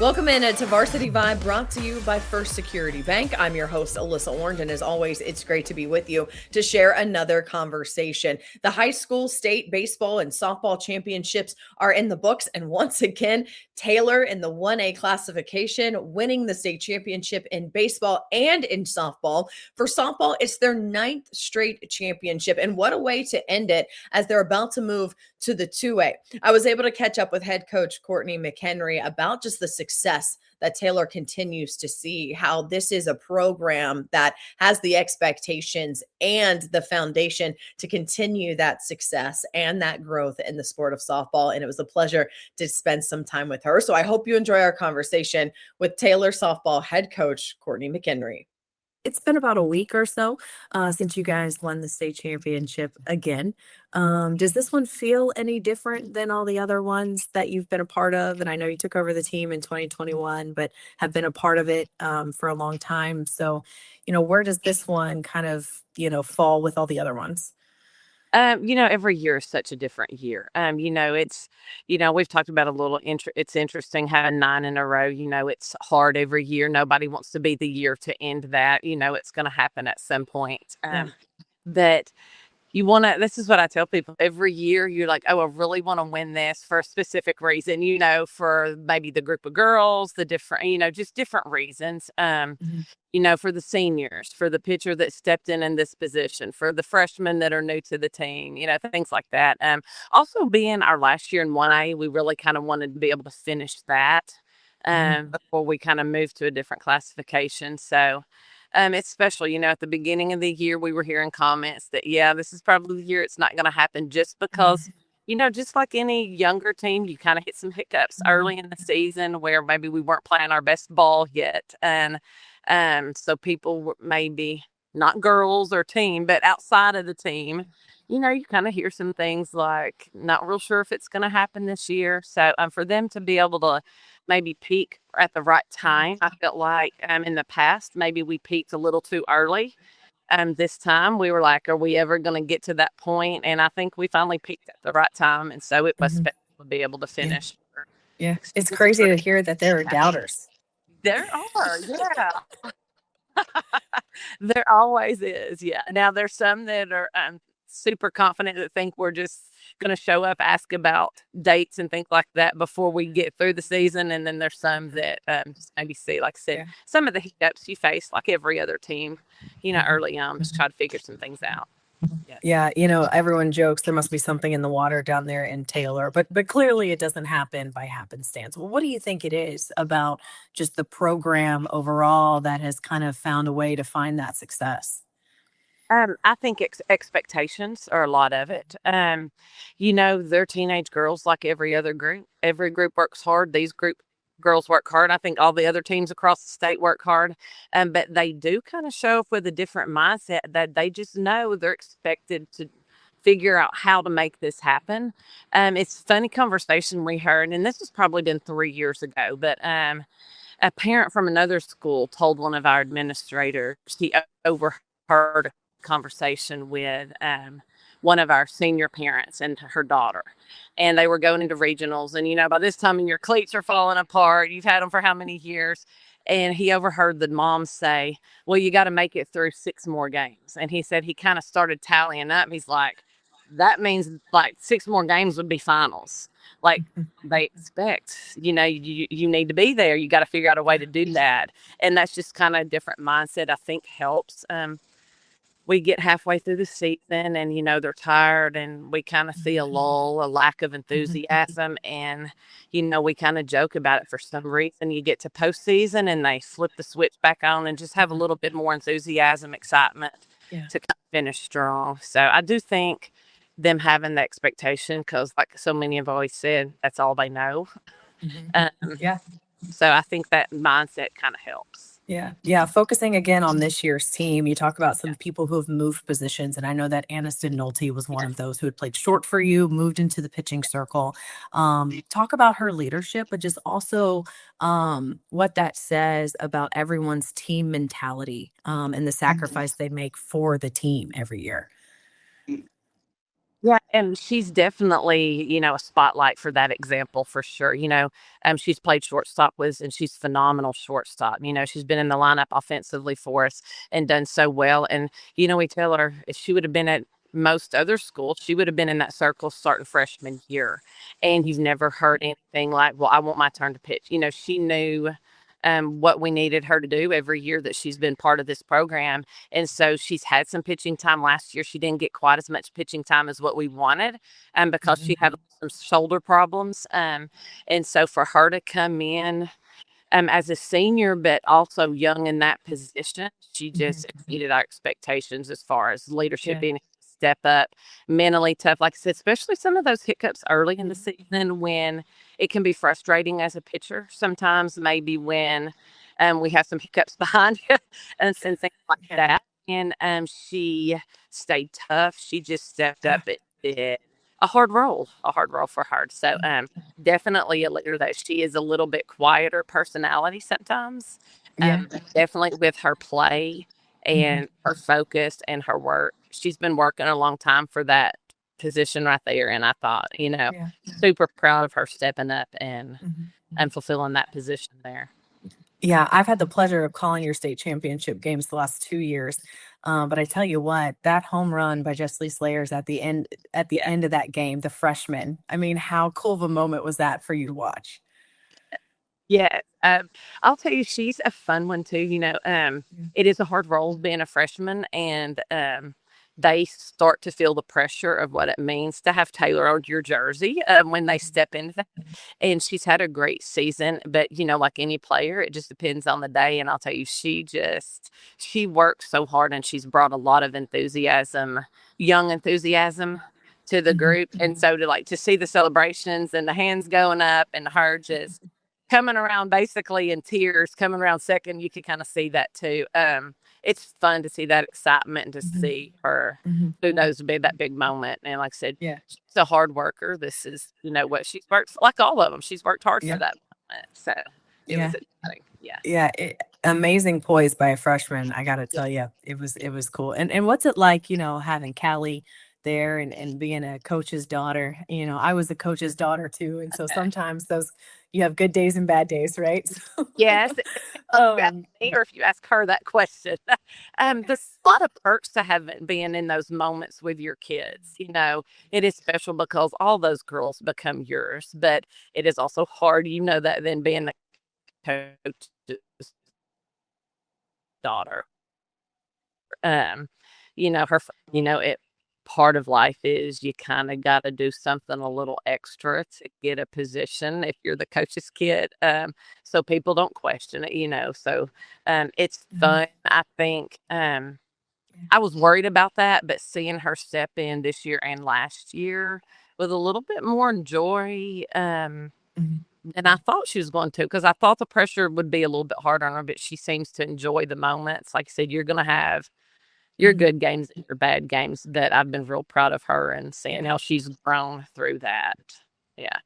Welcome in to Varsity Vibe, brought to you by First Security Bank. I'm your host, Alyssa Orange, and as always, it's great to be with you to share another conversation. The high school, state baseball, and softball championships are in the books, and once again, Taylor in the 1A classification, winning the state championship in baseball and in softball. For softball, it's their 9th straight championship, and what a way to end it as they're about to move to the 2A. I was able to catch up with head coach Courtney McHenry about just the success that Taylor continues to see, how this is a program that has the expectations and the foundation to continue that success and that growth in the sport of softball. And it was a pleasure to spend some time with her. So I hope you enjoy our conversation with Taylor softball head coach Courtney McHenry. It's been about a week or so since you guys won the state championship again. Does this one feel any different than all the other ones that you've been a part of? And I know you took over the team in 2021, but have been a part of it for a long time. So, where does this one kind of, fall with all the other ones? Every year is such a different year. We've talked about a little, it's interesting having 9 in a row. It's hard every year. Nobody wants to be the year to end that. It's going to happen at some point. Yeah. But this is what I tell people every year. You're like, oh, I really want to win this for a specific reason, for maybe the group of girls, the different, just different reasons. For the seniors, for the pitcher that stepped in this position, for the freshmen that are new to the team, things like that. Also being our last year in 1A, we really kind of wanted to be able to finish that before we kind of moved to a different classification. So it's special, at the beginning of the year, we were hearing comments that, this is probably the year it's not going to happen just because, just like any younger team, you kind of hit some hiccups early in the season where maybe we weren't playing our best ball yet. And so people were maybe not girls or team, but outside of the team, you kind of hear some things like, not real sure if it's going to happen this year. So for them to be able to maybe peak at the right time, I felt like in the past, maybe we peaked a little too early. This time we were like, are we ever going to get to that point? And I think we finally peaked at the right time. And so it was special to be able to finish. Yeah. It's crazy to hear that there are doubters. There are, yeah. There always is, yeah. Now, there's some that are super confident that think we're just going to show up, ask about dates and things like that before we get through the season. And then there's some that just maybe see, like I said, some of the hiccups you face, like every other team, early on, just try to figure some things out. Yes. Yeah, everyone jokes there must be something in the water down there in Taylor, but clearly it doesn't happen by happenstance. Well, what do you think it is about just the program overall that has kind of found a way to find that success? I think expectations are a lot of it. They're teenage girls like every other group. Every group works hard. These girls work hard. I think all the other teams across the state work hard. But they do kind of show up with a different mindset that they just know they're expected to figure out how to make this happen. It's a funny conversation we heard, and this has probably been 3 years ago, but a parent from another school told one of our administrators he overheard a conversation with one of our senior parents and her daughter, and they were going into regionals, and by this time your cleats are falling apart, you've had them for how many years, and he overheard the mom say, well, you got to make it through 6 more games. And he said he kind of started tallying up. He's like, that means like 6 more games would be finals. Like they expect, you need to be there. You got to figure out a way to do that. And that's just kind of a different mindset, I think helps. We get halfway through the season and, they're tired and we kind of see a lull, a lack of enthusiasm. And, we kind of joke about it for some reason. You get to postseason and they flip the switch back on and just have a little bit more enthusiasm, excitement to kind of finish strong. So I do think them having the expectation, because like so many have always said, that's all they know. So I think that mindset kind of helps. Yeah. Focusing again on this year's team, you talk about some people who have moved positions, and I know that Aniston Nolte was one of those who had played short for you, moved into the pitching circle. Talk about her leadership, but just also what that says about everyone's team mentality and the sacrifice they make for the team every year. Yeah, and she's definitely, a spotlight for that example for sure. She's played shortstop with, and she's phenomenal shortstop. She's been in the lineup offensively for us and done so well. And, we tell her if she would have been at most other schools, she would have been in that circle starting freshman year. And you've never heard anything like, well, I want my turn to pitch. She knew what we needed her to do every year that she's been part of this program. And so she's had some pitching time last year. She didn't get quite as much pitching time as what we wanted because she had some shoulder problems. And so for her to come in as a senior, but also young in that position, she just exceeded our expectations as far as leadership, being able to step up, mentally tough. Like I said, especially some of those hiccups early in the season when it can be frustrating as a pitcher. Sometimes maybe when we have some hiccups behind you and things like that. And she stayed tough. She just stepped up and did a hard role for her. So definitely a leader that she is a little bit quieter personality sometimes. Definitely with her play and her focus and her work. She's been working a long time for that position right there. And I thought, super proud of her stepping up and fulfilling that position there. Yeah, I've had the pleasure of calling your state championship games the last 2 years. But I tell you what, that home run by Jessie Slayers at the end of that game, the freshman. I mean, how cool of a moment was that for you to watch? Yeah, I'll tell you, she's a fun one too. It is a hard role being a freshman, and they start to feel the pressure of what it means to have Taylor on your jersey when they step into that. And she's had a great season, but like any player, it just depends on the day. And I'll tell you, she works so hard, and she's brought a lot of enthusiasm, young enthusiasm to the group. And so to see the celebrations and the hands going up and her just coming around basically in tears, coming around second, you could kind of see that too. It's fun to see that excitement and to see her who knows to be that big moment. And like I said, she's a hard worker. This is, what she's worked, like all of them, she's worked hard for that moment. So it was exciting. Yeah. Amazing poise by a freshman. I got to tell you, it was cool. And what's it like, having Callie there and being a coach's daughter? I was a coach's daughter too. And so sometimes you have good days and bad days, right? Yes. Or if you ask her that question, there's a lot of perks to being in those moments with your kids. It is special because all those girls become yours, but it is also hard, that than being the coach's daughter. Her, it part of life is you kind of got to do something a little extra to get a position if you're the coach's kid. So people don't question it, so it's fun. I think I was worried about that, but seeing her step in this year and last year with a little bit more joy than I thought she was going to, because I thought the pressure would be a little bit harder on her, but she seems to enjoy the moments. Like I said, you're going to have your good games and your bad games, but I've been real proud of her and seeing how she's grown through that. Yeah.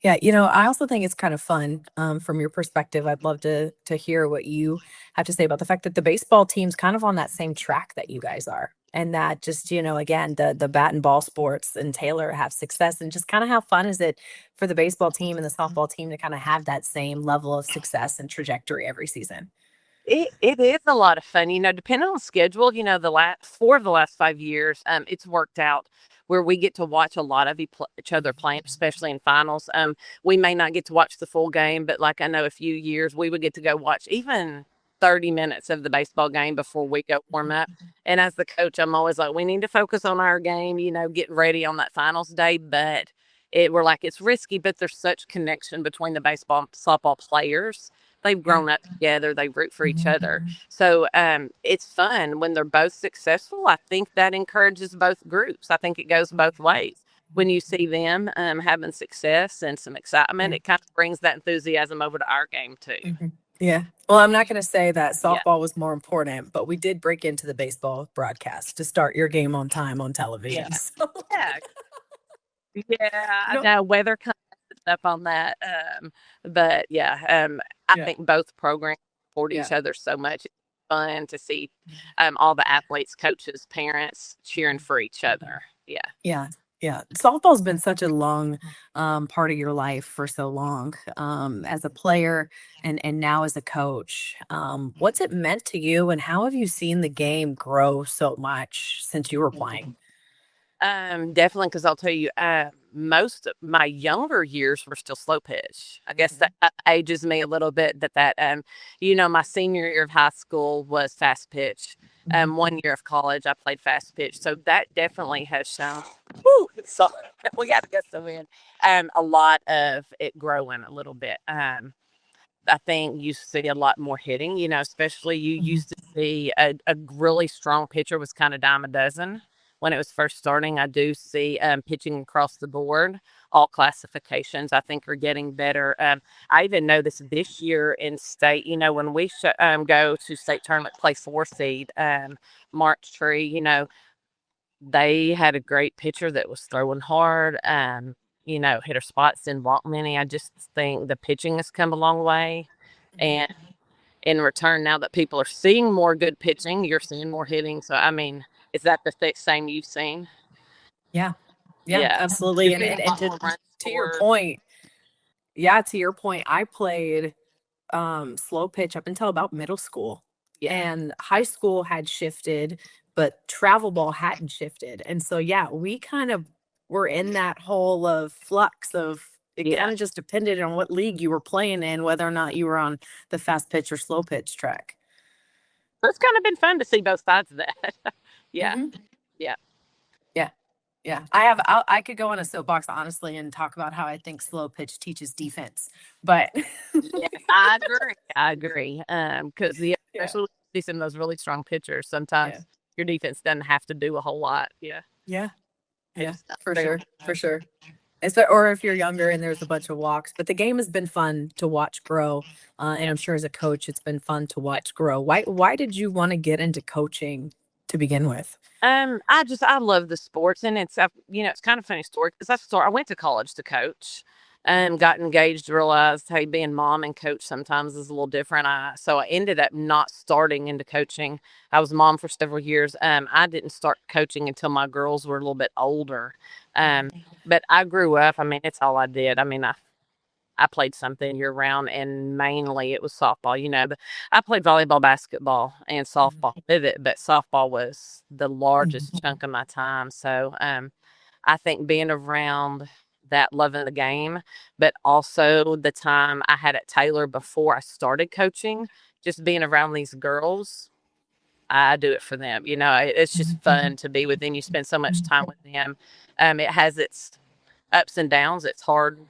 I also think it's kind of fun from your perspective. I'd love to hear what you have to say about the fact that the baseball team's kind of on that same track that you guys are. And that just, again, the bat and ball sports and Taylor have success, and just kind of how fun is it for the baseball team and the softball team to kind of have that same level of success and trajectory every season? It is a lot of fun, depending on schedule, the four of the last 5 years, it's worked out where we get to watch a lot of each other playing, especially in finals. We may not get to watch the full game, but like I know a few years we would get to go watch even 30 minutes of the baseball game before we go warm up. And as the coach, I'm always like, we need to focus on our game, getting ready on that finals day. But we're like, it's risky, but there's such connection between the baseball and softball players. They've grown up together. They root for each other. So it's fun when they're both successful. I think that encourages both groups. I think it goes both ways. When you see them having success and some excitement, it kind of brings that enthusiasm over to our game too. Yeah. Well, I'm not going to say that softball was more important, but we did break into the baseball broadcast to start your game on time on television. I know weather kind of messes up on that. But I think both programs support each other so much. It's fun to see all the athletes, coaches, parents cheering for each other. Yeah. Yeah. Yeah. Softball's been such a long part of your life for so long, as a player and now as a coach. What's it meant to you and how have you seen the game grow so much since you were playing? Definitely, because I'll tell you, most of my younger years were still slow pitch. I guess Mhm. that ages me a little bit. My senior year of high school was fast pitch. Mhm. 1 year of college, I played fast pitch, so that definitely has shown. Woo, sorry, we got to get some in. A lot of it growing a little bit. I think you see a lot more hitting, especially you Mhm. used to see a really strong pitcher was kind of dime a dozen when it was first starting. I do see pitching across the board, all classifications, I think are getting better. I even know this year in state, when we go to state tournament, play 4 seed, March Tree, they had a great pitcher that was throwing hard. Hit her spots, didn't walk many. I just think the pitching has come a long way. And in return, now that people are seeing more good pitching, you're seeing more hitting. So, I mean, is that the same you've seen? Yeah. Yeah, Yeah. absolutely. You're And seeing and, a and lot to more runs to your scored. point, yeah, to your point, I played slow pitch up until about middle school. Yeah. And high school had shifted, but travel ball hadn't shifted. And so yeah, we kind of were in that hole of flux of it Yeah. kind of just depended on what league you were playing in, whether or not you were on the fast pitch or slow pitch track. So it's kind of been fun to see both sides of that. Yeah. Hmm. Yeah. Yeah. Yeah. I could go on a soapbox honestly and talk about how I think slow pitch teaches defense, but Yes, I agree. I agree. Because yeah. especially with some of those really strong pitchers, Yeah. sometimes your defense doesn't have to do a whole lot. Yeah. Yeah. They Yeah. just got For there. sure. For sure. Or if you're younger and there's a bunch of walks, but the game has been fun to watch grow, and I'm sure as a coach, it's been fun to watch grow. Why did you want to get into coaching to begin with? I love the sports, and it's kind of funny story because I went to college to coach, and got engaged, realized, hey, being mom and coach sometimes is a little different. So I ended up not starting into coaching. I was a mom for several years. I didn't start coaching until my girls were a little bit older. Um, but I grew up. I mean, it's all I did. I mean, I played something year round, and mainly it was softball, but I played volleyball, basketball, and softball with it, but softball was the largest Mhm. chunk of my time. So, I think being around that, loving the game, but also the time I had at Taylor before I started coaching, just being around these girls, I do it for them. It's just fun to be with them. You spend so much time with them. It has its ups and downs. It's hard,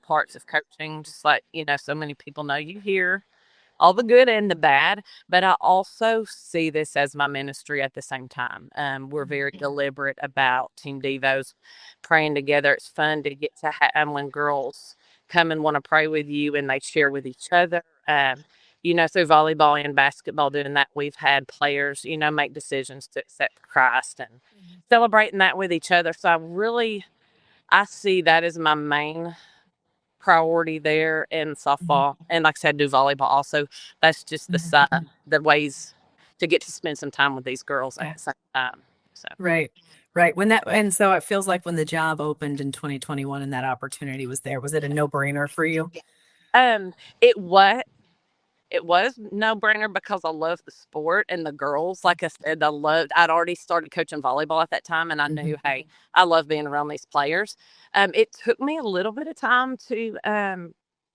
parts of coaching, just like, so many people know. You hear all the good and the bad, but I also see this as my ministry at the same time. We're very deliberate about Team Devos praying together. It's fun to get to have when girls come and want to pray with you and they share with each other. Through volleyball and basketball, doing that, we've had players, make decisions to accept Christ and celebrating that with each other. So I see that as my main priority there in Mhm. softball. And like I said, do volleyball also. That's just the ways to get to spend some time with these girls at Yeah. the same time. So, Right. Right. And so it feels like when the job opened in 2021 and that opportunity was there, was it a no-brainer for you? um, it was. It was no brainer because I love the sport and the girls. Like I said, I'd already started coaching volleyball at that time, and I knew, Mhm. hey, I love being around these players. It took me a little bit of time to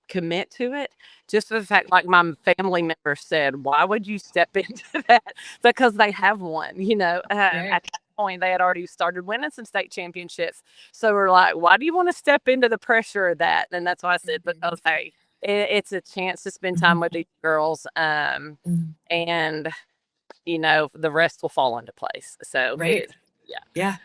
commit to it, just for the fact, like my family member said, why would you step into that? Because they have one, Right. at that point, they had already started winning some state championships. So we're like, why do you want to step into the pressure of that? And that's why I said, because, hey, it's a chance to spend time Mhm. with these girls, Mhm. and the rest will fall into place. So it Right. is, yeah, Yeah.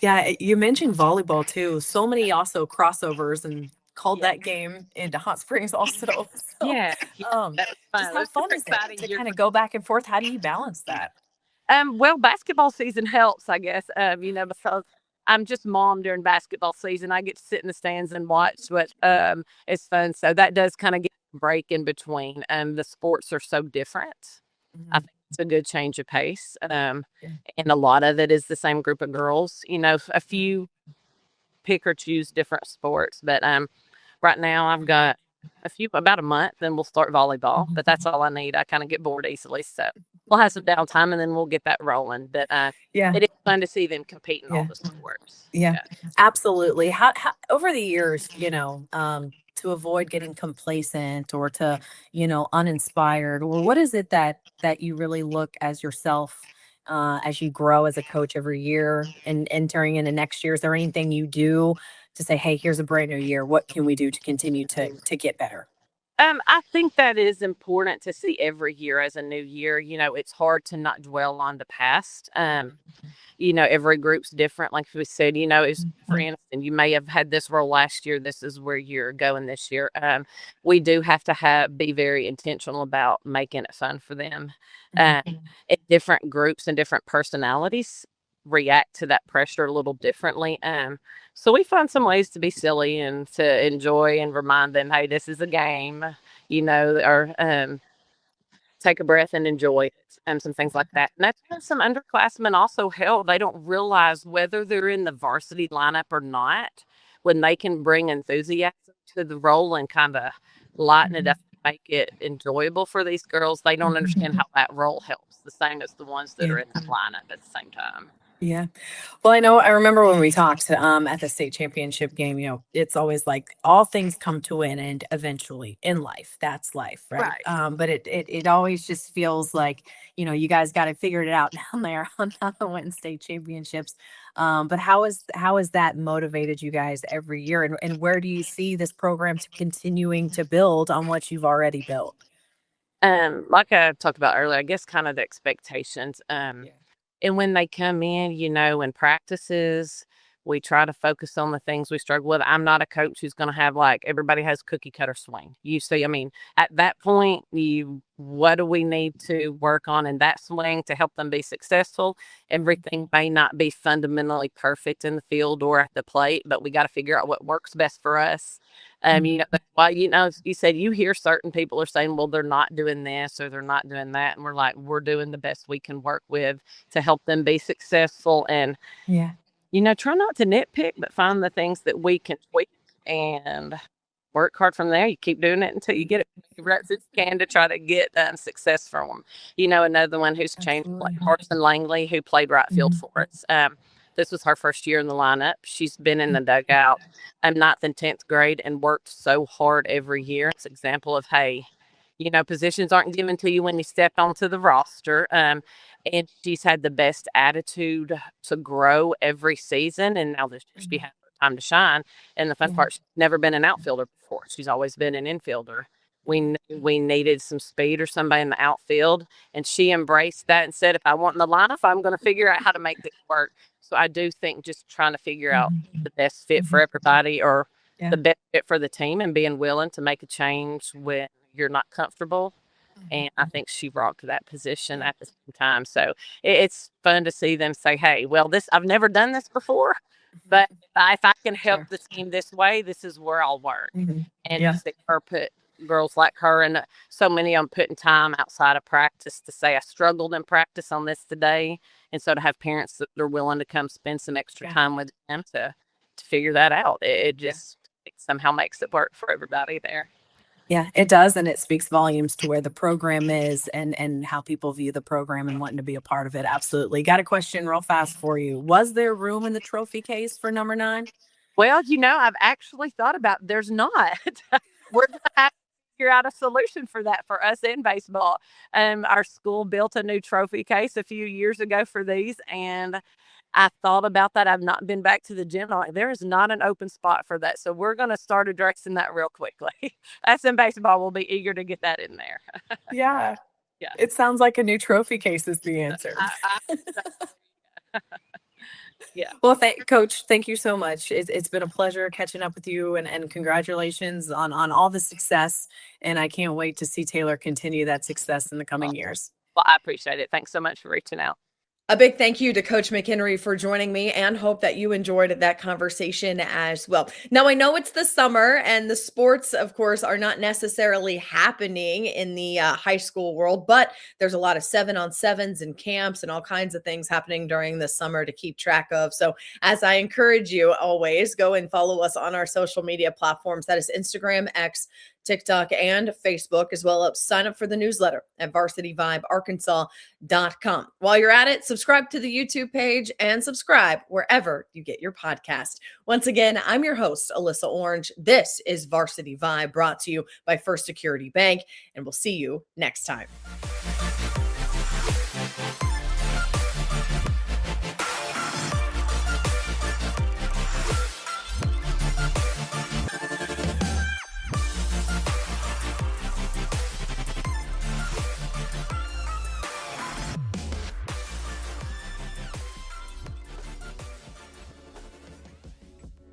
Yeah. You mentioned volleyball too. So many also crossovers and called yeah, that game into Hot Springs also. So, yeah, yeah. That was just fun. It how was super fun is it exciting to year kind for of go back and forth? How do you balance that? Well, basketball season helps, I guess. Because I'm just mom during basketball season. I get to sit in the stands and watch, but it's fun. So that does kind of get a break in between. The sports are so different. I Mhm. think it's a good change of pace. And a lot of it is the same group of girls. You know, a few pick or choose different sports, but right now I've got about a month, then we'll start volleyball. But that's all I need. I kind of get bored easily, so we'll have some downtime and then we'll get that rolling. But Yeah. it is fun to see them compete in all the sports. Yeah, absolutely. How over the years, to avoid getting complacent or to, uninspired, or what is it that you really look as yourself as you grow as a coach every year and entering into next year? Is there anything you do to say, hey, here's a brand new year. What can we do to continue to get better? I think that is important to see every year as a new year. You know, it's hard to not dwell on the past. You know, every group's different. Like we said, you know, is for instance, you may have had this role last year. This is where you're going this year. We do have to be very intentional about making it fun for them. And different groups and different personalities react to that pressure a little differently. So we find some ways to be silly and to enjoy and remind them, hey, this is a game, you know, or take a breath and enjoy it, and some things like that. And that's where some underclassmen also help. They don't realize whether they're in the varsity lineup or not, when they can bring enthusiasm to the role and kind of lighten it up, make it enjoyable for these girls. They don't understand how that role helps the same as the ones that are in the lineup at the same time. Yeah. Well, I remember when we talked at the state championship game, it's always like all things come to an end eventually in life. That's life, right? But it always just feels like, you guys got to figure it out down there on the win state championships. But how is that motivated you guys every year? And where do you see this program continuing to build on what you've already built? Like I talked about earlier, I guess kind of the expectations. And when they come in, you know, in practices, we try to focus on the things we struggle with. I'm not a coach who's going to have everybody has cookie cutter swing. You see, I mean, at that point, what do we need to work on in that swing to help them be successful? Everything may not be fundamentally perfect in the field or at the plate, but we got to figure out what works best for us. You know, that's why, you said you hear certain people are saying, well, they're not doing this or they're not doing that. And we're like, we're doing the best we can work with to help them be successful. And, try not to nitpick, but find the things that we can tweak and work hard from there. You keep doing it until you get it right as you can to try to get success from them. Another one who's changed, like Carson Langley, who played right field for us. This was her first year in the lineup. She's been in the dugout 9th and 10th grade and worked so hard every year. It's an example of, hey, positions aren't given to you when you step onto the roster. And she's had the best attitude to grow every season. And now this year she has time to shine. And the fun part, she's never been an outfielder before. She's always been an infielder. We needed some speed or somebody in the outfield, and she embraced that and said, if I want in the lineup, I'm going to figure out how to make this work. So I do think just trying to figure out the best fit for everybody or the best fit for the team and being willing to make a change when you're not comfortable. And I think she rocked that position at the same time. So it's fun to see them say, hey, well, I've never done this before, but if I can help the team this way, this is where I'll work. And just put girls like her and so many of them putting time outside of practice to say, I struggled in practice on this today. And so to have parents that are willing to come spend some extra time with them to figure that out, it just somehow makes it work for everybody there. Yeah, it does. And it speaks volumes to where the program is and how people view the program and wanting to be a part of it. Absolutely. Got a question real fast for you. Was there room in the trophy case for number 9? Well, I've actually thought about there's not. We're going to have to figure out a solution for that for us in baseball. Our school built a new trophy case a few years ago for these, and I thought about that. I've not been back to the gym. There is not an open spot for that. So we're going to start addressing that real quickly. Us in baseball will be eager to get that in there. Yeah. It sounds like a new trophy case is the answer. Well, Coach, thank you so much. It's been a pleasure catching up with you and congratulations on all the success. And I can't wait to see Taylor continue that success in the coming years. Well, I appreciate it. Thanks so much for reaching out. A big thank you to Coach McHenry for joining me, and hope that you enjoyed that conversation as well. Now, I know it's the summer and the sports, of course, are not necessarily happening in the high school world, but there's a lot of 7-on-7s and camps and all kinds of things happening during the summer to keep track of. So, as I encourage you always, go and follow us on our social media platforms. That is Instagram, X, TikTok, and Facebook, as well as sign up for the newsletter at varsityvibearkansas.com. While you're at it, subscribe to the YouTube page and subscribe wherever you get your podcast. Once again, I'm your host, Alyssa Orange. This is Varsity Vibe, brought to you by First Security Bank, and we'll see you next time.